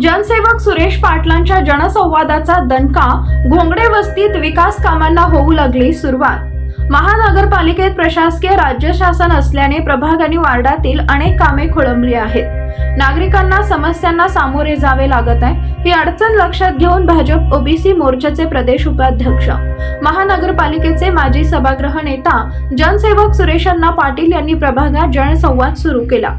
जनसेवक सुरेश पाटलांच्या जनसंवादाचा दणका। घोंगडे वस्तीत विकास कामांना होऊ लागली सुरुवात। महानगरपालिकेत प्रशासकीय राज्य शासन असल्याने प्रभाग आणि वार्डातील अनेक कामे खोळंबली आहेत। नागरिकांना समस्यांना सामोरे जावे लागत आहे। ही अडचण लक्षात घेऊन भाजप ओबीसी मोर्चाचे प्रदेश उपाध्यक्ष, महानगरपालिकेचे माजी सभागृह नेता जनसेवक सुरेशांना पाटील यांनी प्रभागात जनसंवाद सुरू केला।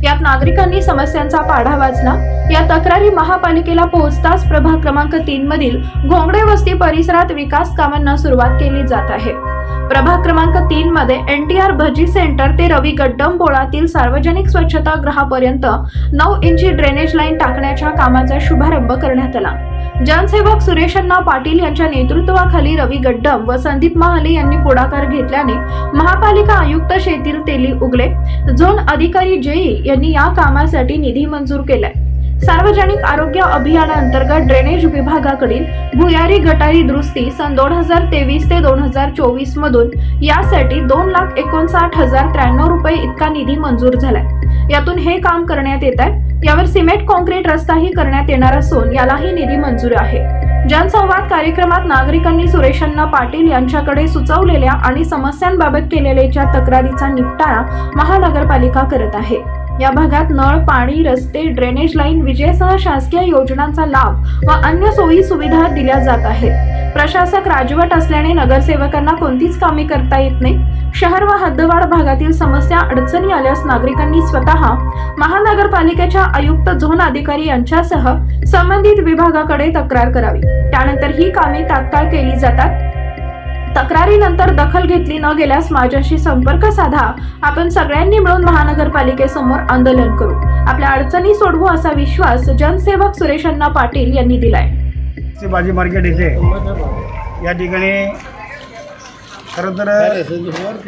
यात नागरिकांनी समस्यांचा पाढा वाचला। या तक्रारी महापालिकेला पोहोचताच प्रभाग क्रमांक 3 मधील घोंगडे वस्ती परिसरात विकास कामांना सुरुवात केली जात आहे। प्रभाग क्रमांक 3 मध्ये एनटीआर भजी सेंटर ते रवी गड्डम बोळातील सार्वजनिक स्वच्छता गृहापर्यंत 9 इंची ड्रेनेज लाईन टाकण्याच्या कामाचा शुभारंभ करण्यात आला। जनसेवक सुरेशांना पाटील यांच्या नेतृत्वाखाली रवी गड्डम व संदीप महाले यांनी पुढाकार घेतल्याने महापालिका आयुक्त शेतील तेली उगले, झोन अधिकारी जेई यांनी या कामासाठी निधी मंजूर केलाय। सार्वजनिक आरोग्य अभियानांतर्गत ड्रेनेज विभागाकडील भुयारी गटारी दुरुस्ती सन 2023 ते 2024 मधून यासाठी 2,59,093 रुपये इतका निधी मंजूर झालाय। यातून हे काम करण्यात येत आहे। यावर सिमेंट कॉन्क्रीट रस्ताही करण्यात येणार असून यालाही निधी मंजूर आहे। जनसंवाद कार्यक्रमात नागरिकांनी सुरेशांना पाटील यांच्याकडे सुचवलेल्या आणि समस्यांबाबत केलेल्या तक्रारीचा निपटारा महानगरपालिका करत आहे। या भागात नळ, पाणी, रस्ते, ड्रेनेज लाईन, विजेसह शासकीय योजनांचा लाभ व अन्य सोयी सुविधा दिल्या जात आहेत। प्रशासक राजवट असल्याने नगरसेवकांना कोणतीच कामे करता येत नाही। शहर व हद्दवाढ भागातील समस्या अडचणी आल्यास नागरिकांनी स्वतः महानगरपालिकेच्या आयुक्त, झोन अधिकारी यांच्यासह संबंधित विभागाकडे तक्रार करावी। त्यानंतर ही कामे तात्काळ केली जातात। तक्रारीनंतर दखल घेतली न गेल्यास माझ्याशी संपर्क साधा। आपण सगळ्यांनी मिळून महानगरपालिकेसमोर आंदोलन करू, आपल्या अडचणी सोडवू असा विश्वास जनसेवक सुरेशांना पाटील यांनी दिलाय। भाजी मार्केट येथे या ठिकाणी खरं तर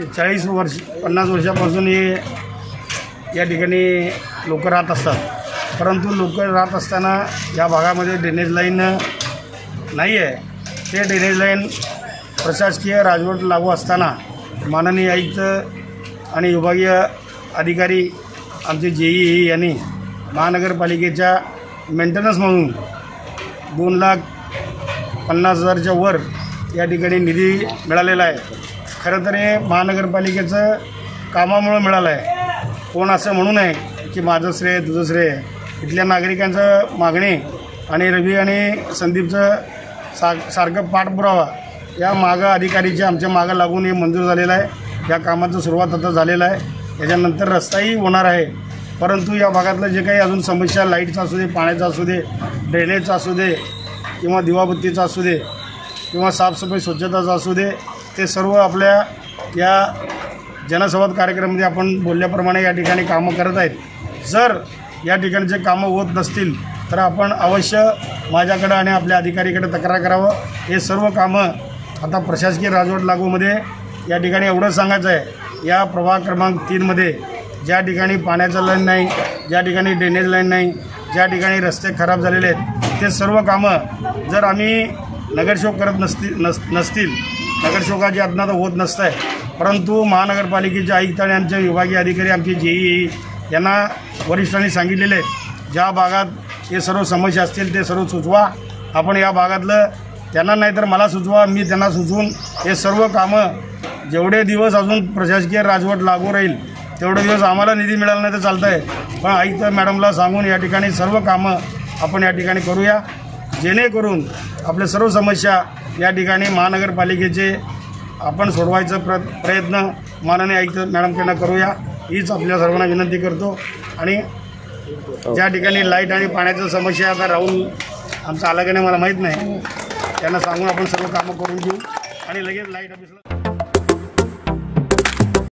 40 वर्ष 50 वर्षापासून या ठिकाणी लोक राहत असतात, परंतु लोक राहत असताना या भागामध्ये ड्रेनेज लाईन नाही आहे। ते ड्रेनेज लाईन प्रशासकीय राजवट लागू असताना माननीय आयुक्त आणि विभागीय अधिकारी आमचे जेई यांनी महानगरपालिकेच्या मेंटेनन्स म्हणून 2,50,000च्या वर या ठिकाणी निधी मिळालेला आहे। खरं तर हे महानगरपालिकेचं कामामुळे मिळालं आहे। कोण असं म्हणू नये की माझं श्रेय तुझं श्रेय। इथल्या नागरिकांचं मागणी आणि रवी आणि संदीपचं सारखं पाठपुरावा या मागं अधिकारीच्या आमच्या मागं लागून हे मंजूर झालेलं आहे। या कामाचं सुरुवात आता झालेलं आहे। याच्यानंतर रस्ताही होणार आहे, परंतु या भागातलं जे काही अजून समस्या, लाईटचा असू दे, पाण्याचा असू दे, ड्रेनेजचा असू दे किंवा दिवाबत्तीचा असू दे किंवा साफसफाई स्वच्छताचा असू दे, ते सर्व आपल्या या जनसंवाद कार्यक्रमामध्ये आपण बोलल्याप्रमाणे या ठिकाणी कामं करत आहेत। जर या ठिकाणचे कामं होत नसतील तर आपण अवश्य माझ्याकडं आणि आपल्या अधिकारीकडे तक्रार करावं। हे सर्व कामं आता प्रशासकीय राजवट लागूमध्ये या ठिकाणी एवढं सांगायचं आहे, या प्रभाग क्रमांक 3 मध्ये ज्या ठिकाणी पाण्याचं लाईन नाही, ज्या ठिकाणी ड्रेनेज लाईन नाही, ज्या ठिकाणी रस्ते खराब झालेले आहेत, ते सर्व कामं जर आम्ही नगरसेवक करत नसतील नगरसेवकाची अज्ञात होत नसतं आहे, परंतु महानगरपालिकेचे आयुक्त आणि आमचे विभागीय अधिकारी आमचे जेई यांना वरिष्ठांनी सांगितलेले आहेत, ज्या भागात हे सर्व समस्या असतील ते सर्व सुचवा। आपण या भागातलं त्यांना नाही तर मला सुचवा, मी त्यांना सुचवून हे सर्व कामं जेवढे दिवस अजून प्रशासकीय राजवट लागू राहील तेवढे दिवस आम्हाला निधी मिळाला नाही तर चालतं आहे, पण आयुक्त मॅडमला सांगून या ठिकाणी सर्व कामं आपण या ठिकाणी करूया, जेणेकरून आपल्या सर्व समस्या या ठिकाणी महानगरपालिकेचे आपण सोडवायचा प्रयत्न माननीय आयुक्त मॅडमकडनं करूया, हीच आपल्या सर्वांना विनंती करतो। आणि ज्या ठिकाणी लाईट आणि पाण्याची समस्या आता राहून आमचं आलं की नाही मला माहीत नाही, त्यांना सांगून आपण सर्व कामं करून घेऊ आणि लगेच लाईट ऑफिसला